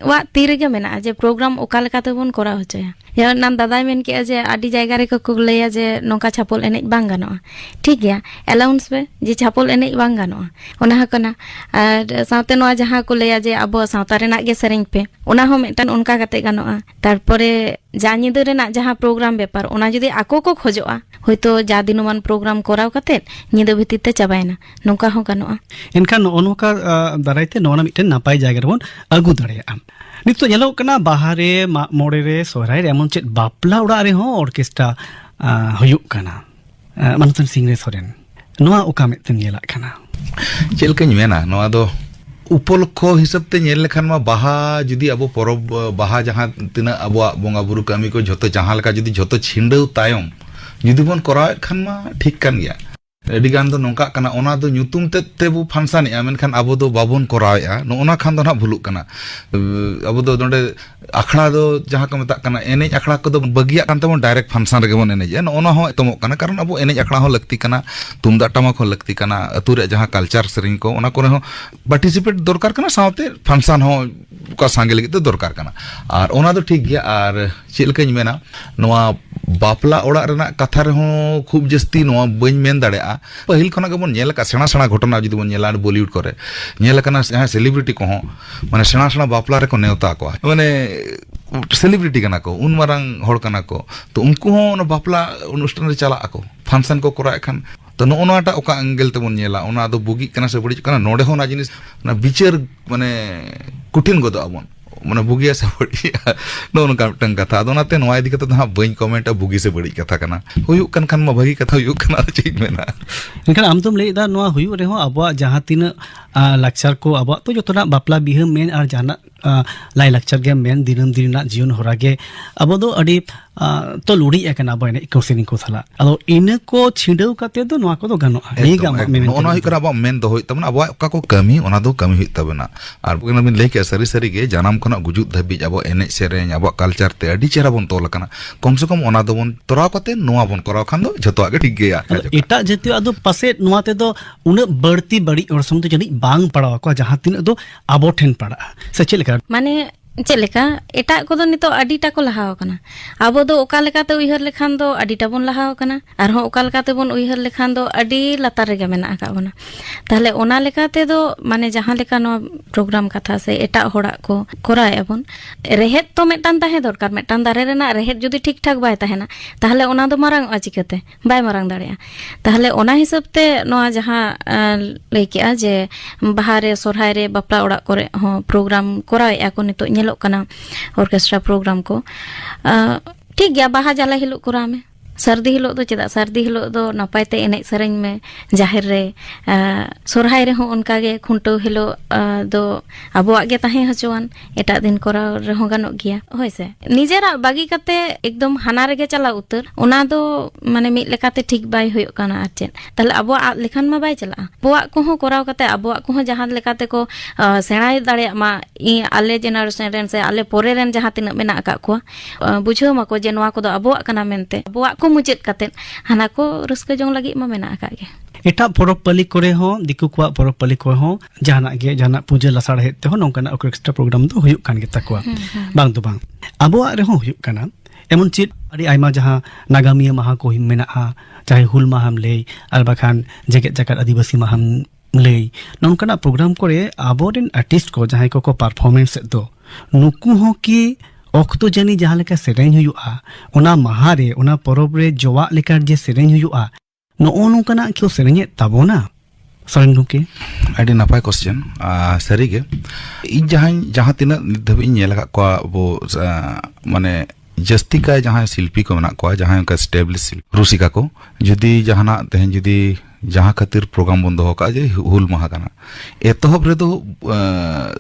वा तीर के मेना जे प्रोग्राम ओका लेका तेबन करा होचया या नाम दादाई मेन के जे आडी जायगा रे को लैया जे नोका छापल एनेज बांग गानोआ ठीक गया अलाउंस पे जे छापल एनेज बांग गानोआ ओना हकना आर साउते नोआ जहां को लैया जे अब साउता रेना गे सेरेंज पे ओना हो मेटन उनका कते गानोआ तारपरे जा निदे रेना जहां प्रोग्राम बेपार ओना जदी आको को खोजोआ होयतो जा दिनमान प्रोग्राम कराव कते निदे भितिर ते चाबायना नोका हो गानोआ एनखान ओनोका दारायते नोना मिटन नापाय जायगा रेबन आगु दाड़ेया नितो ñeloग कना बाहरे मोड़े रे सोहराय रे एमन चेत बापला उड़ा रे हो ऑर्केस्ट्रा हुयुग कना मानतन सिंह सोरेन नोआ ओका मेतन ñelak कना चेलकाኝ मेना नोआ दो उपलक्ष्य हिसाब ते ñel लेखान मा बाहा जुदी अबो परब बाहा जहां तिना अबो बोंगा बुरु कामी को झोतो जहां लेका जुदी झोतो छिंडौ तायम जुदी बन कराव खान मा ठीक कान गया ᱟᱹᱰᱤ ᱜᱟᱱ ᱫᱚ ᱱᱚᱝᱠᱟᱜ ᱠᱟᱱᱟ ᱚᱱᱟ ᱫᱚ ᱧᱩᱛᱩᱢ ᱛᱮᱵᱚ ᱯᱷᱟᱱᱥᱟᱱᱮᱜᱼᱟ ᱢᱮᱱᱠᱷᱟन ᱟᱵᱚ ᱫᱚ ᱵᱟᱵᱚᱱ ᱠᱚᱨᱟᱣᱮᱜᱼᱟ ᱱᱚᱜᱼᱚᱱᱟ ᱠᱷᱟᱱ ᱫᱚ ᱱᱟᱦᱟᱜ ᱵᱷᱩᱞᱩᱜ ᱠᱟᱱᱟ ᱟᱵᱚ ᱫᱚ ᱱᱚᱰᱮ ᱟᱠᱷᱲᱟ ᱫᱚ ᱡᱟᱦᱟᱸ ᱠᱚ ᱢᱮᱛᱟᱜ ᱠᱟᱱᱟ ᱮᱱᱮᱡ ᱟᱠᱷᱲᱟ ᱠᱚᱫᱚ ᱵᱟᱹᱜᱤᱭᱟᱜ ᱠᱟᱱ ᱛᱟᱵᱚᱱ ᱰᱟᱭᱨᱮक्ᱴ ᱯᱷᱟᱱᱥᱟᱱ ᱨᱮᱜᱮ ᱵᱚᱱ ᱮᱱᱮᱡᱮᱜᱼᱟ ᱱᱚᱜᱼᱚᱱᱟ ᱦᱚᱸ ᱮᱛᱚᱢᱚᱜ ᱠᱟᱱᱟ ᱠᱟᱨᱚᱱ ᱟᱵᱚ ᱮᱱᱮᱡ ᱟᱠᱷᱲᱟ ᱦᱚᱸ ᱞᱟᱹᱠᱛᱤ ᱠᱟᱱᱟ ᱛᱩᱢᱫᱟᱜ ᱴᱟᱢᱟᱠ ᱦᱚᱸ ᱞᱟᱹᱠᱛᱤ ᱠᱟᱱᱟ ᱟᱹᱛᱩ ᱨᱮᱭᱟᱜ ᱡᱟᱦᱟᱸ ᱠᱟᱞᱪᱟᱨ ᱥᱮᱨᱮᱧ ᱠᱚ ᱚᱱᱟ ᱠᱚᱨᱮ ᱦᱚᱸ ᱯᱟর্টিসিপেট ᱫᱚᱨᱠᱟর ᱠᱟᱱᱟ ᱥᱟᱶᱛᱮ ᱯᱷᱟᱱᱥᱟᱱ ᱦᱚᱸ ᱚᱠᱟ ᱥᱟᱸᱜᱮ ᱞᱟᱹᱜᱤᱫ ᱫᱚ ᱫᱚᱨᱠᱟর ᱠᱟᱱᱟ ᱟᱨ ᱚᱱᱟ ᱫᱚ ᱴᱷᱤᱠ ᱜᱮᱭᱟ ᱟᱨ ᱪᱮᱫ ᱞᱮᱠᱟᱧ ᱢᱮᱱᱟ ᱱᱚᱣᱟ ᱵᱟᱯᱞᱟ ᱚᱲᱟᱜ ᱨᱮᱱᱟᱜ ᱠᱟᱛᱷᱟ ᱨᱮᱦᱚᱸ ᱠᱷᱩᱵ ᱡᱟᱹᱥᱛᱤ ᱱᱚᱣᱟ ᱵᱟᱹᱧ ᱢᱮᱱ ᱫᱟᱲᱮᱭᱟᱜᱼᱟ ᱯᱟᱹᱦᱤᱞ ᱠᱷᱚᱱᱟᱜ ᱜᱮᱵᱚᱱ ᱧᱮᱞ ᱟᱠᱟᱫ ᱥᱮᱬᱟ ᱜᱷᱚᱴᱚᱱᱟ ᱡᱩᱫᱤ ᱵᱚᱱ ᱧᱮᱞᱟ ᱵᱚᱞᱤᱣᱩᱰ ᱠᱚᱨᱮ ᱧᱮᱞ ᱟᱠᱟᱱᱟ ᱡᱟᱦᱟᱸ ᱥᱮᱞᱤᱵᱨᱤᱴᱤ ᱠᱚᱦᱚᱸ ᱢᱟᱱᱮ ᱥᱮᱬᱟ ᱵᱟᱯᱞᱟ ᱨᱮᱠᱚ ᱱᱮᱣᱛᱟ ᱠᱚᱣᱟ ᱢᱟᱱᱮ ᱥᱮᱞᱤᱵᱨᱤᱴᱤ ᱠᱟᱱᱟ ᱠᱚ ᱩᱱ ᱢᱟᱨᱟᱝ ᱦᱚᱲ ᱠᱟᱱᱟ ᱠᱚ ᱛᱚ ᱩᱱᱠᱩ ᱦᱚᱸ ᱚᱱᱟ ᱵᱟᱯᱞᱟ ᱚᱱᱩᱥᱴᱷᱟᱱ ᱨᱮ ᱪᱟᱞᱟᱜ ᱟᱠᱚ ᱯᱷᱟᱱᱥᱚᱱ ᱠᱚ ᱠᱚᱨᱟᱣᱮᱫ ᱠᱷᱟᱱ ᱛᱚ ᱱᱚᱜᱼᱚ ᱱᱚᱣᱟᱴᱟᱜ ᱚᱠᱟ ᱮᱸᱜᱮᱞ ᱛᱮᱵᱚᱱ ᱧᱮᱞᱟ ᱚᱱᱟ ᱫᱚ ᱵᱩᱜᱤᱜ ᱠᱟᱱᱟ ᱥᱮ ᱵᱟᱹᱲᱤᱡ ᱠᱟᱱᱟ ᱱᱚᱰᱮ ᱦᱚᱸ ᱚᱱᱟ ᱡᱤᱱᱤᱥ ᱚᱱᱟ ᱵᱤᱪᱟᱹᱨ ᱢᱟᱱᱮ ᱠᱩᱴᱷᱤᱱ ᱜᱚᱫᱚᱜ ᱟᱵᱚᱱ ᱢᱟᱱᱮ ᱵᱩᱜᱤᱭᱟ ᱥᱮ ᱵᱟᱹᱲᱤᱡᱼᱟ ᱱᱚᱜᱼᱚ ᱱᱚᱝᱠᱟ ᱢᱤᱫᱴᱟᱝ ᱠᱟᱛᱷᱟ ᱟᱫᱚ ᱚᱱᱟᱛᱮ ᱱᱚᱣᱟ ᱤᱫᱤ ᱠᱟᱛᱮ ᱫᱚ ᱦᱟᱸᱜ ᱵᱟᱹᱧ ᱠᱚᱢᱮᱱᱴᱟ ᱵᱩᱜᱤ ᱥᱮ ᱵᱟᱹᱲᱤᱡ ᱠᱟᱛᱷᱟ ᱠᱟᱱᱟ ᱦᱩᱭᱩᱜ ᱠᱟᱱ ᱠᱷᱟᱱ ᱢᱟ ᱵᱷᱟᱹᱜᱤ ᱠᱟᱛᱷᱟ ᱦᱩᱭᱩᱜ ᱠᱟᱱᱟ ᱪᱮᱫ ᱤᱧ ᱢᱮᱱᱟ ᱮᱱᱠᱷᱟᱱ ᱟᱢ ᱫᱚᱢ ᱞᱟᱹᱭᱮᱫᱟ ᱱᱚᱣᱟ ᱦᱩᱭᱩᱜ ᱨᱮᱦᱚᱸ ᱟᱵᱚᱣᱟᱜ ᱡᱟᱦᱟᱸ ᱛᱤᱱᱟᱹᱜ ᱞᱟᱠᱪᱟᱨ ᱠᱚ ᱟᱵᱚᱣᱟᱜ ᱛᱚ ᱡᱚᱛᱚᱱᱟᱜ ᱵᱟᱯᱞᱟ ᱵᱤᱦᱟᱹ ᱢᱮᱱ ᱟᱨ ᱡᱟᱦᱟᱱᱟᱜ ᱞᱟᱭ ᱞᱟᱠᱪᱟर ᱜᱮ ᱢᱮᱱ ᱫᱤᱱᱟᱹᱢ ᱫᱤᱱ ᱨᱮᱱᱟᱜ ᱡᱤᱭᱚᱱ ᱦᱚᱨᱟ ᱜᱮ ᱟᱵᱚ ᱫᱚ ᱟᱹᱰᱤ ᱛᱚ ᱞᱩᱲᱤᱡ ᱟᱠᱟᱱᱟ ᱟᱵᱚ ᱮᱱᱮᱡ ᱠᱚ ᱥᱮᱨᱮᱧ ko ᱥᱟᱞᱟᱜ ᱟᱫᱚ ᱤᱱᱟᱹ ko ᱪᱷᱤᱸᱰᱟᱹᱣ ᱠᱟᱛᱮ ᱫᱚ ᱱᱚᱣᱟ ᱠᱚᱫᱚ ᱜᱟᱱᱚᱜᱼᱟ ᱱᱤᱭᱟᱹ ᱟᱢᱟᱜ ᱢᱮᱢᱮᱱ ᱱᱚᱜᱼᱚ ᱱᱚᱣᱟ ᱦᱩᱭᱩᱜ ᱠᱟᱱᱟ ᱟᱵᱚᱣᱟᱜ ᱢᱮᱱ ᱫᱚ ᱦᱩᱭᱩᱜ ᱛᱟᱵᱚᱱᱟ ᱟᱵᱚᱣᱟᱜ ᱚᱠᱟ ᱠᱚ ᱠᱟᱹᱢᱤ ᱚᱱᱟ ᱫᱚ ᱠᱟᱹᱢᱤ ᱦᱩᱭᱩᱜ ᱛᱟᱵᱚᱱᱟ ᱟᱨ ᱵᱤᱱ ᱞᱟᱹᱭ ᱠᱮᱜᱼᱟ ᱥᱟᱹᱨᱤ ᱜᱮ ᱡᱟᱱᱟᱢ ᱠᱷᱚᱱᱟᱜ ᱜᱩᱡᱩᱜ ᱫᱷᱟᱹᱵᱤᱡ ᱟᱵᱚ ᱮᱱᱮᱡ ᱥᱮᱨᱮᱧ ᱟᱵᱚᱣᱟᱜ ᱠᱟᱞᱪᱟᱨ te ᱟᱹᱰᱤ ᱪᱮᱦᱨᱟ ᱵᱚᱱ ᱛᱚᱞ ᱟᱠᱟᱱᱟ ᱠᱚᱢ ᱥᱮ ᱠᱚᱢ ᱚᱱᱟ ᱫᱚᱵᱚᱱ ᱛᱚᱨᱟᱣ ᱠᱟᱛᱮ ᱱᱚᱣᱟ ᱵᱚᱱ ᱠᱚᱨᱟᱣ ᱠᱷᱟᱱ ᱫᱚ ᱡᱷᱚᱛᱚᱣᱟᱜ ᱜᱮ ᱴᱷᱤᱠ ᱜᱮᱭᱟ ᱮᱴᱟᱜ ᱡᱟᱹᱛᱤᱭᱟᱜ ᱫᱚ ᱯᱟᱥᱮᱡ ᱱᱚᱣᱟ ᱛᱮᱫᱚ ᱩᱱᱟᱹᱜ ᱵᱟᱹᱲᱛᱤ ᱵᱟᱹᱲᱤᱡ ᱚᱨᱥᱚᱝ ᱫᱚ ᱡᱟᱹᱱᱤᱡ ᱵᱟᱝ ᱯᱟᱲᱟᱣ ᱟᱠᱚᱣᱟ ᱡᱟᱦᱟᱸ ᱛᱤᱱᱟᱹᱜ ᱫᱚ ᱟᱵᱚ ᱴᱷᱮᱱ ᱯᱟᱲᱟᱜᱼᱟ ᱥᱮ ᱪᱮᱫ ᱞᱮᱠᱟ ᱢᱟᱱᱮ ᱪᱮᱫ ᱞᱮᱠᱟ ᱮᱴᱟᱜ ᱠᱚᱫᱚ ᱱᱤᱛᱚᱜ ᱟᱹᱰᱤᱴᱟ ᱠᱚ ᱞᱟᱦᱟᱣ ᱟᱠᱟᱱᱟ ᱟᱵᱚ ᱫᱚ ᱚᱠᱟ ᱞᱮᱠᱟᱛᱮ ᱩᱭᱦᱟᱹᱨ ᱞᱮᱠᱷᱟᱱ ᱫᱚ ᱟᱹᱰᱤᱴᱟ ᱵᱚᱱ ᱞᱟᱦᱟᱣ ᱟᱠᱟᱱᱟ ᱟᱨᱦᱚᱸ ᱚᱠᱟ ᱞᱮᱠᱟᱛᱮᱵᱚᱱ ᱩᱭᱦᱟᱹᱨ ᱞᱮᱠᱷᱟᱱ ᱫᱚ ᱟᱹᱰᱤ ᱞᱟᱛᱟᱨ ᱨᱮᱜᱮ ᱢᱮᱱᱟᱜ ᱟᱠᱟᱫ ᱵᱚᱱᱟ ᱛᱟᱦᱞᱮ ᱚᱱᱟ ᱞᱮᱠᱟ ᱛᱮᱫᱚ ᱢᱟᱱᱮ ᱡᱟᱦᱟᱸ ᱞᱮᱠᱟ ᱱᱚᱣᱟ ᱯᱨᱳᱜᱨᱟᱢ ᱠᱟᱛᱷᱟ ᱥᱮ ᱮᱴᱟᱜ ᱦᱚᱲᱟᱜ ko ᱠᱚᱨᱟᱣᱮᱫ ᱟᱵᱚᱱ ᱨᱮᱦᱮᱫ ᱛᱚ ᱢᱤᱫᱴᱟᱝ ᱛᱟᱦᱮᱸ ᱫᱚᱨᱠᱟর ᱢᱤᱫᱴᱟᱝ ᱫᱟᱨᱮ ᱨᱮᱱᱟᱜ ᱨᱮᱦᱮᱫ ᱡᱩᱫᱤ ᱴᱷᱤᱠ ᱴᱷᱟᱠ ᱵᱟᱭ ᱛᱟᱦᱮᱱᱟ ᱛᱟᱦᱞᱮ ᱚᱱᱟ ᱫᱚ ᱢᱟᱨᱟᱝᱚᱜᱼᱟ ᱪᱤᱠᱟᱹᱛᱮ ᱵᱟᱭ ᱢᱟᱨᱟᱝ ᱫᱟᱲᱮᱭᱟᱜᱼᱟ ᱛᱟᱦᱞᱮ ᱚᱱᱟ ᱦᱤᱥᱟᱹᱵ ᱛᱮ ᱱᱚᱣᱟ ᱡᱟᱦᱟᱸ ᱞᱟᱹᱭ ᱠᱮᱜᱼᱟ ᱡᱮ ᱵᱟᱦᱟ ᱨᱮ ᱥᱚᱨᱦᱟᱭ ᱨᱮ ᱵᱟᱯᱞᱟ ᱚᱲᱟᱜ ᱠᱚᱨᱮ ᱦᱚᱸ ᱯᱨᱳᱜᱨᱟᱢ ᱠᱚᱨᱟᱣᱮᱫᱼᱟ ᱠᱚ ᱱᱤᱛᱚᱜ ᱧᱮᱞᱚᱜ ᱠᱟᱱᱟ ऑर्केस्ट्रा प्रोग्राम को ठीक गया बाहा जाला हिलो कोरा में सर्दी हिलो दो चेदा सर्दी हिलो दो नपाय ते एनेज सेरेñ में जाहिर रे सोरहाय रे हो उनका गे खुंटो हिलो दो आबोआ गे ताहे हचोआन एटा दिन कोरा रे हो गानोग गिया होय से निजेरा बागी काते एकदम हाना रे गे चला उतर ओना दो माने मिट लेकाते ठीक बाय होयो काना आर चेन ताले आबोआ लेखान मा बाय चला आबोआ को हो कोराव काते आबोआ को हो जहां लेकाते को सेणाय दाड़े मा इ आले जेनरेशन रेन से आले पोरे रेन जहां तिना मेना का को बुझो मको जे नोआ को दो आबोआ काना मेनते आबोआ को मुचेत काते हाना को रस्का जोंग लगी मा मेना का गे एटा परब पाली करे हो दिकु को परब पाली को हो जहाना गे जहाना पूजा लसाड़ हेते हो नोंकना ऑर्केस्ट्रा प्रोग्राम दो हुयुक कान गे तकवा बांग दो बांग आबोआ रे हो हुयुक काना एमन चित अड़ी आयमा जहां नागामिया महा को मेना चाहे हुल माहाम ले आर बाखान जेगेत जाकात आदिवासी माहाम ले नोंकना प्रोग्राम करे आबोरेन आर्टिस्ट को जहां को परफॉर्मेंस दो नुकु हो की ऑक्तो जानी जहां लेका सेरेñ हुयुआ ओना महा रे ओना परब रे जोवा लेका जे सेरेñ हुयुआ नो नोंकना क्यों सेरेñे ताबोना सरेन नुके आडी नापाय क्वेश्चन सारी गे इन जहां तिना धबी नेल का को वो माने जस्ती का जहां शिल्पी को मना को जहां का स्टेब्लिश रुसिका को जदी जहाना तेहन जदी जहां खातिर प्रोग्राम बंद हो का जे हुल माहा काना एतहब रे दो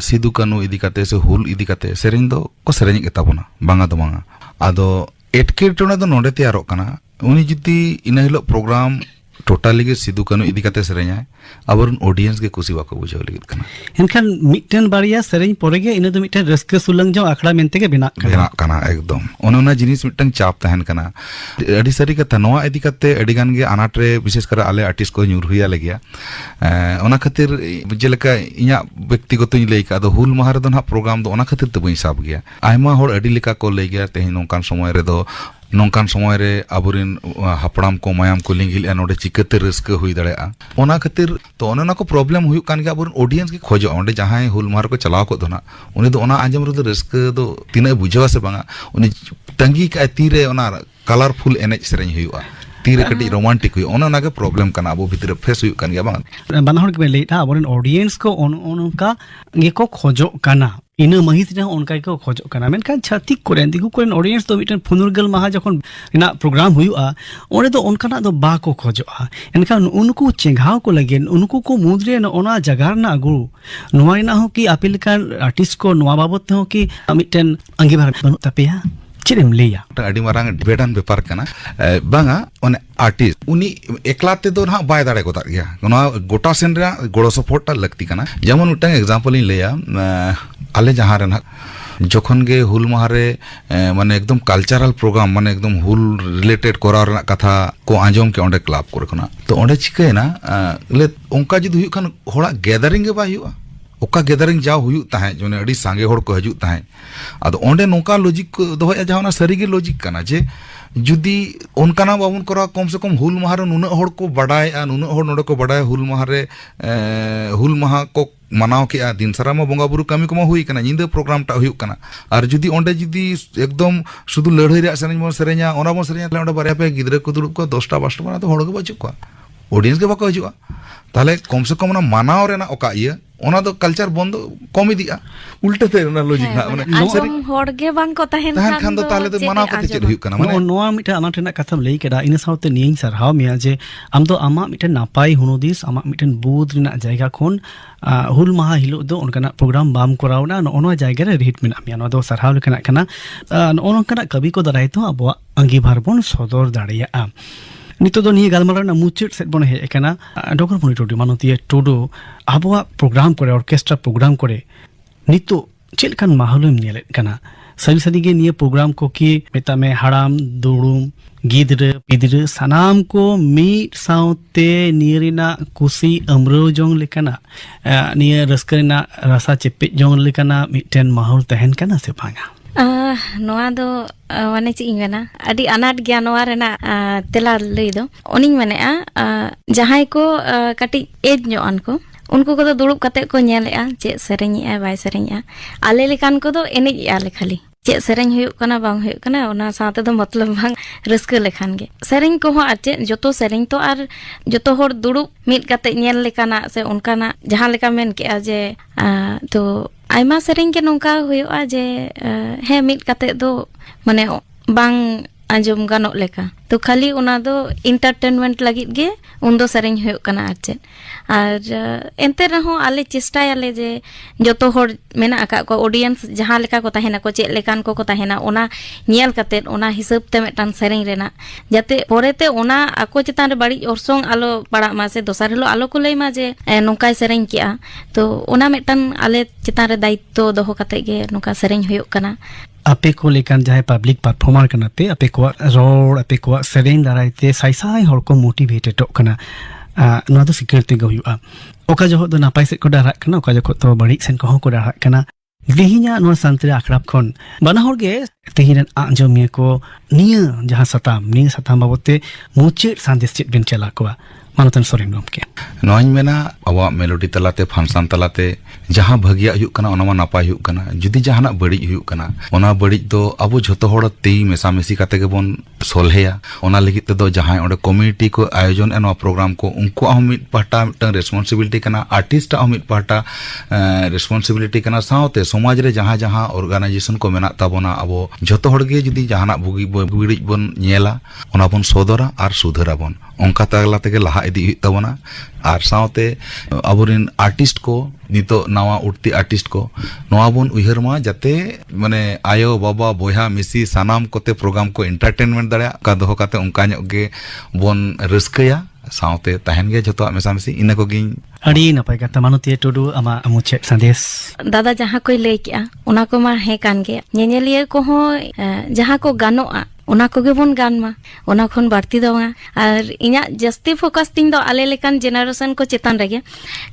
सिदु कानु इदी काते से हुल इदी काते सेरेñ दो को सेरेñ के ताबोना बांगा दो बांगा आदो एटकेटोना दो नोडे तैयारो काना उनी जदी इना हिलो प्रोग्राम टोटली गे सिदु कानु इदी काते सेरेñाय अबरन ऑडियंस गे कुसी बाको बुझाव लगित काना एनखान मिटन बारिया सेरेñ पोरे गे इना दो मिटन रस्के सुलंग जो आखड़ा मेनते गे बिना काना एकदम ओना जिनिस मिटन चाप तहन काना अडी सारी कथा नोआ इदी काते अडी गान गे अनाट रे विशेष कर आले आर्टिस्ट को ᱧᱩᱨ हुया लगिया ओना खातिर जेलका इया व्यक्तिगत लई का दो हुल माहा रे दो ना प्रोग्राम दो ओना खातिर तो बई साब गया आयमा होड़ अडी लेका को लई गया तेहि नोंकान समय रे दो नोंकान समय रे आबुरिन हापड़ाम को मायाम को लिंगिल नोडे चिकते रस्का हुई दाड़ेआ ओना खातिर तो ओना को प्रॉब्लम हुई कान गे आबुरिन ऑडियंस के खोजो ओंडे जहां हुल मार को चलाव को दोना उनी दो ओना आंजम रे दो रस्का दो तिना बुझावा से बांगा उनी तंगी का तीरे ओना कलरफुल एनेज सेरेñ हुआ तीरे कटी रोमांटिक हुई ओना के प्रॉब्लम काना अबो भितर फेस हुई कान गे बांगा बाना हर के लेटा आबोरेन ऑडियंस को ओनका गे को खोजो काना इन महित रे उनका को खोजो काना मेनखान छातिक कोरेन दिगु कोरेन ऑडियंस तो मिटन फुनुरगल माहा जखन इना प्रोग्राम हुयुआ ओरे दो उनकाना दो बा को खोजोआ एनखान उनको चेंघाव को लगेन उनको को मुद्रे न ओना जगार ना अगु नोवा इना हो कि आपिल कान आर्टिस्ट को नोवा बाबत हो कि मिटन अंगीभार बनु तपेया ᱪᱮᱫ ᱮᱢ ᱞᱟᱹᱭᱟ? ᱟᱹᱰᱤ ᱢᱟᱨᱟᱝ ᱰᱤᱵᱮᱴᱟᱱ ᱵᱮᱯᱟᱨ ᱠᱟᱱᱟ ᱵᱟᱝᱟ ᱚᱱᱮ ᱟᱨᱴᱤস্ট ᱩᱱᱤ ᱮᱠᱞᱟ ᱛᱮᱫᱚ ᱱᱟᱦᱟᱜ ᱵᱟᱭ ᱫᱟᱲᱮ ᱜᱚᱫᱟᱜ ᱜᱮᱭᱟ ᱱᱚᱣᱟ ᱜᱚᱴᱟ ᱥᱮᱱ ᱨᱮᱭᱟᱜ ᱜᱚᱲᱚ ᱥᱚᱯᱚᱦᱚᱫ ᱞᱟᱹᱠᱛᱤ ᱠᱟᱱᱟ ᱡᱮᱢᱚᱱ ᱢᱤᱫᱴᱟᱝ ᱮᱠᱡᱟᱢᱯᱚᱞ ᱤᱧ ᱞᱟᱹᱭᱟ ᱟᱞᱮ ᱡᱟᱦᱟᱸ ᱨᱮ ᱱᱟᱦᱟᱜ যখন গে হুল মাহারে মানে একদম কালচারাল প্রোগ্রাম মানে একদম হুল রিলেটেড করার ᱨᱮᱱᱟᱜ ᱠᱟᱛᱷᱟ ᱠᱚ ᱟᱸᱡᱚᱢ ᱠᱮ ᱚᱸᱰᱮ ᱠᱞᱟᱵ ᱠᱚᱨᱮ ᱠᱷᱚᱱᱟᱜ ᱛᱚ ᱚᱸᱰᱮ ᱪᱤᱠᱟᱹᱭᱮᱱᱟ ᱚᱱᱠᱟ ᱡᱩᱫᱤ ᱦᱩᱭᱩᱜ ᱠᱷᱟᱱ ᱦᱚᱲᱟᱜ ᱜᱮᱫᱟরিং ᱜᱮ ᱵᱟᱭ ᱦᱩᱭᱩᱜᱼᱟ ᱚᱠᱟ ᱜᱮᱫᱟরিং ᱡᱟᱣ ᱦᱩᱭᱩᱜ ᱛᱟᱦᱮᱸ ᱡᱚᱱᱮ ᱟᱹᱰᱤ ᱥᱟᱸᱜᱮ ᱦᱚᱲ ᱠᱚ ᱦᱤᱡᱩᱜ ᱛᱟᱦᱮᱸ ᱟᱫᱚ ᱚᱸᱰᱮ ᱱᱚᱝᱠᱟ ᱞᱚᱡᱤᱠ ᱠᱚ ᱫᱚᱦᱚᱭᱟ ᱡᱟᱦᱟᱸ ᱚᱱᱟ ᱥᱟᱹᱨᱤᱜᱮ ᱞᱚᱡᱤᱠ ᱠᱟᱱᱟ ᱡᱮ ᱡᱩᱫᱤ ᱚᱱᱠᱟᱱᱟᱜ ᱵᱟᱵᱚᱱ ᱠᱚᱨᱟᱣ ᱠᱚᱢ ᱥᱮ ᱠᱚᱢ ᱦᱩᱞ ᱢᱟᱦᱟ ᱨᱮ ᱱᱩᱱᱟᱹᱜ ᱦᱚᱲ ᱠᱚ ᱵᱟᱰᱟᱭᱟ ᱱᱩᱱᱟᱹᱜ ᱦᱚᱲ ᱱᱚᱰᱮ ᱠᱚ ᱵᱟᱰᱟᱭᱟ ᱦᱩᱞ ᱢᱟᱦᱟ ᱨᱮ ᱦᱩᱞ ᱢᱟᱦᱟ ᱠᱚ ᱢᱟᱱᱟᱣ ᱠᱮᱜᱼᱟ ᱫᱤᱱ ᱥᱟᱨᱟ ᱢᱟ ᱵᱚᱸᱜᱟ ᱵᱩᱨᱩ ᱠᱟᱹᱢᱤ ᱠᱚᱢᱟ ᱦᱩᱭ ᱠᱟᱱᱟ ᱧᱤᱫᱟᱹ ᱯᱨᱳᱜᱨᱟᱢ ᱴᱟᱜ ᱦᱩᱭᱩᱜ ᱠᱟᱱᱟ ᱟᱨ ᱡᱩᱫᱤ ᱚᱸᱰᱮ ᱡᱩᱫᱤ ᱮᱠᱫᱚᱢ ᱥᱩᱫᱷᱩ ᱞᱟᱹᱲᱦᱟᱹᱭ ᱨᱮᱭᱟᱜ ᱥᱮᱨᱮᱧ ᱵᱚᱱ ᱥᱮᱨᱮᱧᱟ ᱚᱱᱟ ᱵᱚᱱ ᱥᱮᱨᱮᱧᱟ ᱛᱟᱦᱞᱮ ᱚᱸᱰᱮ ᱵᱟᱨᱭᱟ ᱯᱮ ᱜᱤᱫᱽᱨᱟᱹ ᱠᱚ ᱫᱩᱲᱩᱵ ᱠᱚᱣᱟ 10টা 12টা ᱵᱟᱱᱟ ᱫᱚ ᱦᱚᱲ ᱜᱮ ᱵᱟᱹᱪᱩᱜ ᱠᱚᱣᱟ ᱚᱰᱤᱭᱮন্স ᱜᱮ ᱵᱟᱠᱚ ᱦᱤᱡᱩᱜᱼᱟ তাহলে কম সে কম না মানাও রেনা ওকা ইয়ে ওনা তো কালচার বন্ধ কম ইদিগা উল্টেতে না লজিক না মানে ᱟᱸᱡᱚᱢ ᱦᱚᱲ ᱜᱮ ᱵᱟᱝ ᱠᱚ ᱛᱟᱦᱮᱱ ᱠᱷᱟᱱ ᱫᱚ ᱛᱟᱦᱞᱮ ᱫᱚ ᱢᱟᱱᱟᱣ ᱠᱟᱛᱮ ᱪᱮᱫ ᱦᱩᱭᱩᱜ ᱠᱟᱱᱟ ᱢᱟᱱᱮ ᱱᱚᱣᱟ ᱢᱤᱫᱴᱟᱝ ᱟᱱᱟᱴ ᱨᱮᱱᱟᱜ ᱠᱟᱛᱷᱟᱢ ᱞᱟᱹᱭ ᱠᱮᱫᱟ ᱤᱱᱟᱹ ᱥᱟᱶᱛᱮ ᱱᱤᱭᱟᱹᱧ ᱥᱟᱨᱦᱟᱣ ᱢᱮᱭᱟ ᱡᱮ ᱟᱢ ᱫᱚ ᱟᱢᱟᱜ ᱢᱤᱫᱴᱟᱝ ᱱᱟᱯᱟᱭ ᱦᱩᱱᱩᱫᱤᱥ ᱟᱢᱟᱜ ᱢᱤᱫᱴᱟᱝ ᱵᱩᱫ ᱨᱮᱱᱟᱜ ᱡᱟᱭᱜᱟ ᱠᱷᱚᱱ ᱦᱩᱞ ᱢᱟᱦᱟ ᱦᱤᱞᱳᱜ ᱫᱚ ᱚᱱᱠᱟᱱᱟᱜ ᱯᱨᱳᱜᱨᱟᱢ ᱵᱟᱢ ᱠᱚᱨᱟᱣᱱᱟ ᱱᱚᱜᱼᱚ ᱱᱚᱣᱟ ᱡᱟᱭᱜᱟ ᱨᱮ ᱨᱤᱦᱤᱴ ᱢᱮᱱᱟᱜ ᱢᱮᱭᱟ ᱱᱚᱣᱟ ᱫᱚ ᱥᱟᱨᱦᱟᱣ ᱞᱮᱠᱟᱱᱟᱜ ᱠᱟᱱᱟ ᱱᱚᱜᱼᱚ ᱱᱚᱝᱠᱟᱱᱟᱜ ᱠᱟᱹᱢᱤ ᱠᱚ ᱫᱟᱨᱟᱭ ᱛᱮ ᱟᱵᱚᱣᱟᱜ ᱟᱸᱜᱤᱵᱷᱟᱨ ᱵᱚᱱ ᱥᱚᱫᱚᱨ ᱫᱟᱲᱮᱭᱟᱜᱼᱟ ᱱᱤᱛᱚᱜ ᱫᱚ ᱱᱤᱭᱟᱹ ᱜᱟᱞᱢᱟᱨᱟᱣ ᱨᱮᱱᱟᱜ ᱢᱩᱪᱟᱹᱫ ᱥᱮᱫ ᱵᱚᱱ ᱦᱮᱡ ᱟᱠᱟᱱᱟ ᱰᱚᱠᱴᱚᱨ ᱢᱚᱱᱤ ᱴᱩᱰᱩ ᱢᱟᱱᱚᱛᱤᱭᱟᱹ ᱴᱩᱰᱩ ᱟᱵᱚᱣᱟᱜ ᱯᱨᱳᱜᱨᱟᱢ ᱠᱚᱨᱮ ᱚᱨᱠᱮᱥᱴᱨᱟ ᱯᱨᱳᱜᱨᱟম ᱠᱚᱨᱮ ᱱᱤᱛᱚᱜ ᱪᱮᱫ ᱞᱮᱠᱟᱱ ᱢᱟᱦᱚᱞᱮᱢ ᱧᱮᱞᱮᱫ ᱠᱟᱱᱟ ᱥᱟᱹᱨᱤ ᱜᱮ ᱱᱤᱭᱟᱹ ᱯᱨᱳᱜᱨᱟᱢ ᱠᱚ ᱠᱤ ᱢᱮᱛᱟᱜ ᱢᱮ ᱦᱟᱲᱟᱢ ᱫᱩᱲᱩᱢ ᱜᱤᱫᱽᱨᱟᱹ ᱯᱤᱫᱽᱨᱟᱹ ᱥᱟᱱᱟᱢ ᱠᱚ ᱢᱤᱫ ᱥᱟᱶᱛᱮ ᱱᱤᱭᱟᱹ ᱨᱮᱱᱟᱜ ᱠᱩᱥᱤ ᱟᱢᱨᱟᱹᱣ ᱡᱚᱝ ᱞᱮᱠᱟᱱᱟᱜ ᱱᱤᱭᱟᱹ ᱨᱟᱹᱥᱠᱟᱹ ᱨᱮᱱᱟᱜ ᱨᱟᱥᱟ ᱪᱮᱯᱮᱡ ᱡᱚᱝ ᱞᱮᱠᱟᱱᱟᱜ ᱢᱤᱫᱴᱮᱱ ᱢᱟᱦᱚᱞ ᱛᱟᱦᱮᱱ ᱠᱟᱱᱟ ᱥᱮ ᱵᱟᱝᱟ ᱱᱚᱣᱟ ᱫᱚ ᱢᱟᱱᱮ ᱪᱮᱫ ᱤᱧ ᱢᱮᱱᱟ ᱟᱹᱰᱤ ᱟᱱᱟᱴ ᱜᱮᱭᱟ ᱱᱚᱣᱟ ᱨᱮᱱᱟᱜ ᱛᱮᱞᱟ ᱞᱟᱹᱭ ᱫᱚ ᱚᱱᱤᱧ ᱢᱮᱱᱮᱫᱼᱟ ᱡᱟᱦᱟᱸᱭ ᱠᱚ ᱠᱟᱹᱴᱤᱡ ᱮᱡᱽ ᱧᱚᱜ ᱟᱱ ko उनको को दुड़ुब कते को नेलेआ चे सेरेᱧᱮᱜᱼᱟ बाय सेरेᱧᱮᱜᱼᱟ आले लेकान को दो एनेजएआ ले खाली चे सेरेኝ हुयुग कना बांग हुयुग कना ओना साथे दो मतलब बांग रस्क लेखान गे सेरेኝ को हो आचे जतो सेरेኝ तो आर जतो होर दुड़ुब मिट कते नेल लेकाना से उनकाना जहां लेका मेन केआ जे तो आयमा सेरेኝ के नोंका हुयुगा जे हे मिट कते दो माने बांग आंजम गानोग लेका तो खाली ओना दो इंटरटेनमेंट लगित गे उन दो सेरेኝ हुयुग कना आचे और एंते रहो आले चेष्टायाले जे जतो होर मेना आका को ऑडियंस जहां लेका को ताहेना को चेक लेकान को ताहेना ओना नियल कते ओना हिसाब ते मेटान सेरेኝ रेना जाते पोरेते ओना आको चितान रे बाड़ी ओरसोंग आलो पड़ा मा से दोसार हिलो आलो को लई मा जे नोंकाय सेरेኝ किया तो ओना मेटान आले चितान रे दायित्व दोहो कते गे नोका सेरेኝ हुयुग कना apे ko lekan jahe public performer kana pe ape ko ror ape ko sereng darai te sai sai hor ko motivated tok kana नोआ दो सिक्योर ते हुआ ओका जो दो नापाय से को डारा कना ओका जो तो बड़ी सेन को को डारा कना दिहिना नोआ सांतरे आखराब खन बाना हर गे तिहिरन आंजोमिया को निया जहां सताम बाबते मुचे संदेश चेत बिन चला को मानतन सोरेन गमके नोआñ मेना आवा मेलोडी तलाते फंक्शन तलाते जहां भागिया हुयुग कना ओना मा नापाय हुयुग कना जुदी जहाना बड़ी हुयुग कना ओना बड़ी दो अबो झतो होड़ तेई मेसा मेसी काते के बोन सोलहेया ओना लगित ते दो जहां ओडे कम्युनिटी को आयोजन एनो प्रोग्राम को उनको मिट पाटा मिटन रेस्पॉन्सिबिलिटी कना आर्टिस्ट मिट पाटा रेस्पॉन्सिबिलिटी कना साउते समाज रे जहां जहां ऑर्गेनाइजेशन को मेना ताबोना अबो झतो होड़ गे जुदी जहाना बुगी बिड़ी बोन नेला ओना बोन सोदरा आर सुधरा बोन ओंका तागला तेगे लहा इदी तबोना आर साउते अबोरिन आर्टिस्ट को नितो नवा उठती आर्टिस्ट को नवा बोन उहर मा जाते माने आयो बाबा बोया मिसी सानाम कोते प्रोग्राम को एंटरटेनमेंट दाड़ा का दोहो काते उनका गे बोन रस्कया साउते तहन गे जतो मेसा मिसी इना को गिन अड़ी नपाय कथा मानती टुडू आमा मुचे संदेश दादा जहां कोई लई केआ ओना को मा हे कान गे नेनेलिया को हो जहां को गानोआ ओना को गे बोन गान मा ओना खन बाड़ती दो और इना जस्ती फोकस तिंग दो आले लेकान जेनरेशन को चेतन रेगे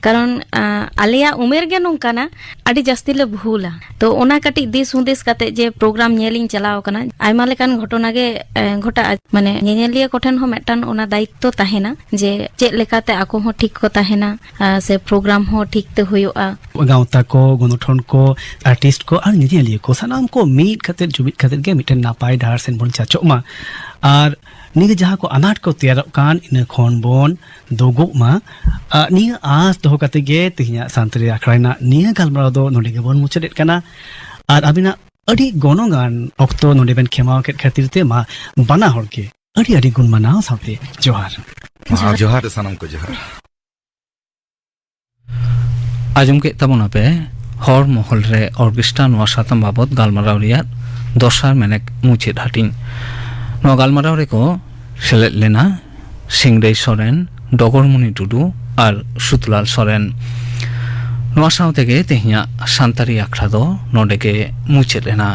कारण आलेया उमेर गे नोंकाना आडी जस्ती ले भूला तो ओना कटी दिस हुदिस काते जे प्रोग्राम नेलिंग चलाव कना आयमा लेकान घटना गे घटा माने नेनेलिया कोठन हो मेटान ओना दायित्व ताहेना जे चेक लेकाते आको हो ठीक को ताहेना से प्रोग्राम हो ठीक ते हुयुआ गाउता को गनठन को आर्टिस्ट को और नेनेलिया को सनाम को मीट खातिर जुबित खातिर गे मिटन नापाय डार सेन बोन चाचोमा और निगे जहां को अनाट को तैयार कान इन खन बोन दोगोक मा निगे आस दोहो कते गे तिहिया सांतरे आखराइना निगे गालमाराव दो नोडे गे बोन मुचेदेत काना और अबिना अडी गनोगान अक्तो नोडे बेन खेमाव केत खातिर ते मा बाना हर के अडी गुण मानाव साथे जोहार जोहार सनम को जोहार आजम के तबोना पे हर महल रे ऑर्केस्ट्रा नोआ सातम बाबत गालमाराव रिया दस्रार मेनेक मुचेद हाटिंग नवा गालमाराव रेको सेलेद लेना सिंगदै सोरेन डगरमुनि टुडू और सुतलाल सोरेन नवा साव तेगे तेहिया सान्तारी आखड़ा दो नोडे के मुचेद लेना।